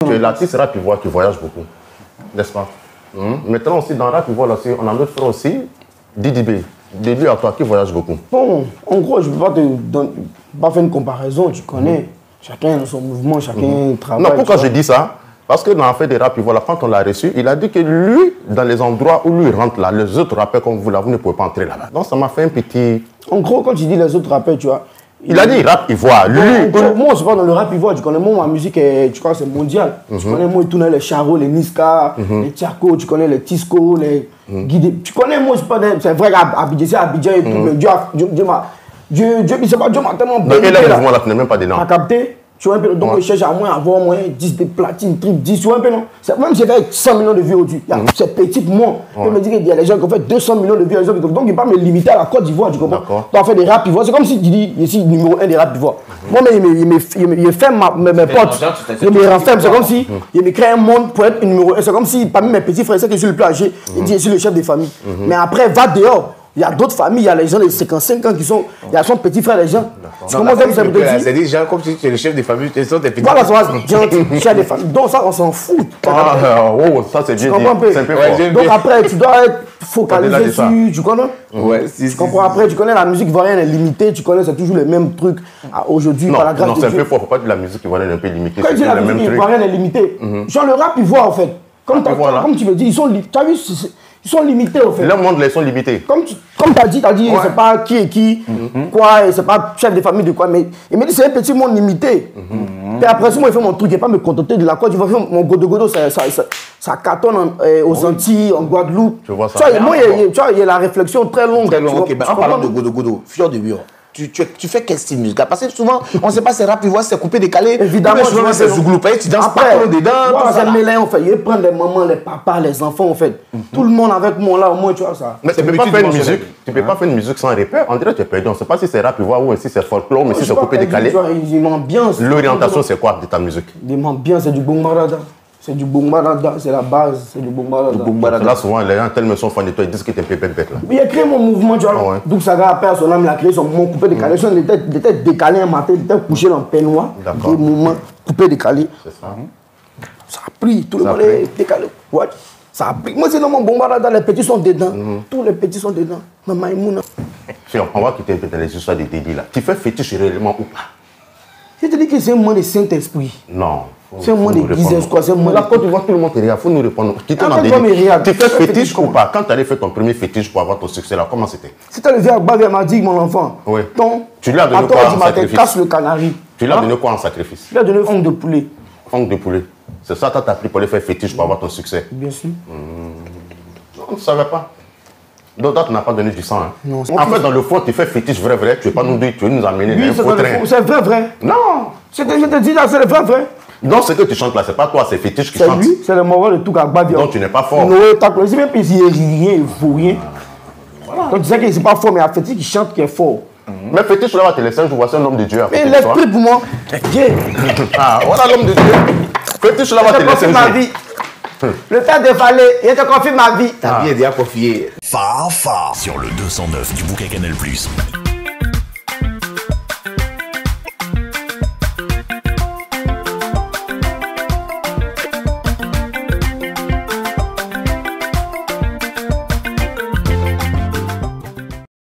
Tu es l'artiste rap ivoire qui voyage beaucoup, n'est-ce pas? Maintenant aussi dans rap ivoire, on a notre frère aussi, Didi B. De lui à toi, qui voyage beaucoup. Bon, en gros, je ne peux pas faire une comparaison, tu connais. Chacun a son mouvement, chacun travaille. Non, pourquoi je dis ça? Parce que dans l'affaire des rap ivoire, quand on l'a reçu, il a dit que lui, dans les endroits où lui rentre là, les autres rappeurs comme vous là, vous ne pouvez pas entrer là-bas. Donc ça m'a fait un petit... En gros, quand tu dis les autres rappeurs, tu vois... Il a dit rap ivoire. Lui, moi, je suis pas dans le rap ivoire, tu connais, moi, ma musique, tu crois, c'est mondial. Tu connais, moi, tous les Charo, les Niska, les Tchako, tu connais les Tisco, les Guidé. Tu connais, moi, c'est vrai qu'Abidjan, c'est Abidjan et tout, mais Dieu m'a tellement béni. Donc, quel mouvement là, tu n'es même pas dedans. T'as capté? Tu vois un peu, donc je cherche à avoir moins 10 de platine, truc 10, tu vois un peu, non? Même si j'ai fait 100 millions de vues aujourd'hui, c'est petit pour moi. Je me dis qu'il y a des gens qui ont fait 200 millions de vues, donc il ne peut pas me limiter à la Côte d'Ivoire, tu comprends? Tu as fait des rap ivoires, c'est comme si tu dis, je suis numéro 1 des rap ivoires. Moi, il me fait mes potes, il me renferme, c'est comme si il me crée un monde pour être numéro 1. C'est comme si parmi mes petits frères, c'est que je suis le plus âgé, il dit je suis le chef de famille. Mais après, va dehors. Il y a d'autres familles, il y a les gens de 55 ans qui sont... Il y a son petit frère, les gens. C'est des gens comme si tu es le chef de famille, tu es tes petits frères. Voilà, chef de famille. Donc ça, on s'en fout. Ça c'est bien dit. Donc après, tu dois être focalisé dessus, tu connais? Ouais, tu comprends? Après, tu connais la musique ivoirienne est limitée, tu connais, c'est toujours les mêmes trucs aujourd'hui. Non, c'est un peu fort, il ne faut pas dire la musique ivoirienne est un peu limitée. Quand je dis la musique ivoirienne est limitée, genre le rap ivoire en fait. Comme tu me dis, ils sont limités. Tu as vu? Ils sont limités au fait. Le monde, ils sont limités. Comme tu as dit, c'est pas qui est qui, quoi, c'est pas chef de famille de quoi, mais il me dit c'est un petit monde limité. Et après, si moi je fais mon truc, je ne vais pas me contenter de la Côte d'Ivoire. Mon godo, ça cartonne aux Antilles, en Guadeloupe. Tu vois ça. Il y a la réflexion très longue. Très longue, ok. En parlant de godo, Fior de Bio. Tu fais quel style musical? Parce que souvent, on ne sait pas si c'est rap ivoire, c'est coupé, décalé. Évidemment, souvent c'est zougloupé, tu danses pas dedans. Moi, c'est mêlé, en fait. Il prend les mamans, les papas, les enfants, en fait. Tout le monde avec moi là, au moins, tu vois ça. Mais tu ne peux pas faire une musique. Tu peux pas faire une musique sans repère. On dirait que tu es perdu. On ne sait pas si c'est rap ivoire ou si c'est folklore, mais si c'est coupé, décalé. L'orientation, c'est quoi de ta musique? L'ambiance, c'est du Bongmarada. C'est du Bongmarada, c'est la base, c'est du Bongmarada. Là, souvent, les gens tellement sont fans de toi, ils disent que tu es pépette bête là. Il a créé mon mouvement, tu vois. Donc, ça va après, son âme, il a créé son mouvement coupé décalé. Il était décalé un matin, il était couché dans le peignoir. D'accord. Le mouvement coupé décalé. C'est ça. Ça a pris, tout le monde est décalé. Ouais. Ça a pris. Moi, c'est dans mon Bongmarada, les petits sont dedans. Tous les petits sont dedans. Maman Mouna. On va quitter un peu dans les histoires de Dédi là. Tu fais fétiche réellement ou pas? Je te dis que c'est un moment de Saint-Esprit. Non. C'est un moment de guisage, quoi. La Côte d'Ivoire, tout le monde te regarde. Il faut nous répondre. Tu fais fétiche ou pas? Quand tu allais faire ton premier fétiche pour avoir ton succès là, comment c'était? C'était le vieux Agba qui m'a dit, mon enfant. Oui. Donc, tu lui as donné quoi en sacrifice? Casse le canari. Tu lui as donné quoi en sacrifice? Je lui ai donné fongue de poulet. Fongue de poulet. C'est ça que tu as pris pour aller faire fétiche pour avoir ton succès? Bien sûr. Non, on ne savait pas. Donc, tu n'as pas donné du sang. Hein. Non. En fait, dans le fond, tu fais fétiche vrai. Tu ne veux pas nous dire, tu veux nous amener dans un faux train. C'est vrai. Non. Je te dis là, c'est le vrai. Donc, ce que tu chantes là, c'est pas toi, c'est fétiche qui chante. C'est lui, c'est le moral de tout Agba. Donc, tu n'es pas fort. Non, si même s'il n'y a rien, il ne faut rien. Voilà. Donc, tu sais qu'il n'est pas fort, mais il y a fétiche qui chante qui est fort. Mais fétiche, là, va te laisser, je vois, c'est un homme de Dieu. Mais l'esprit pour moi, Dieu. Ah, voilà l'homme de Dieu. Fétiche, là, va te laisser. Ma vie. Le temps de Fallait, il te confie ma vie. Ta vie est déjà confiée. Fafa sur le 209 du bouquet Canal+.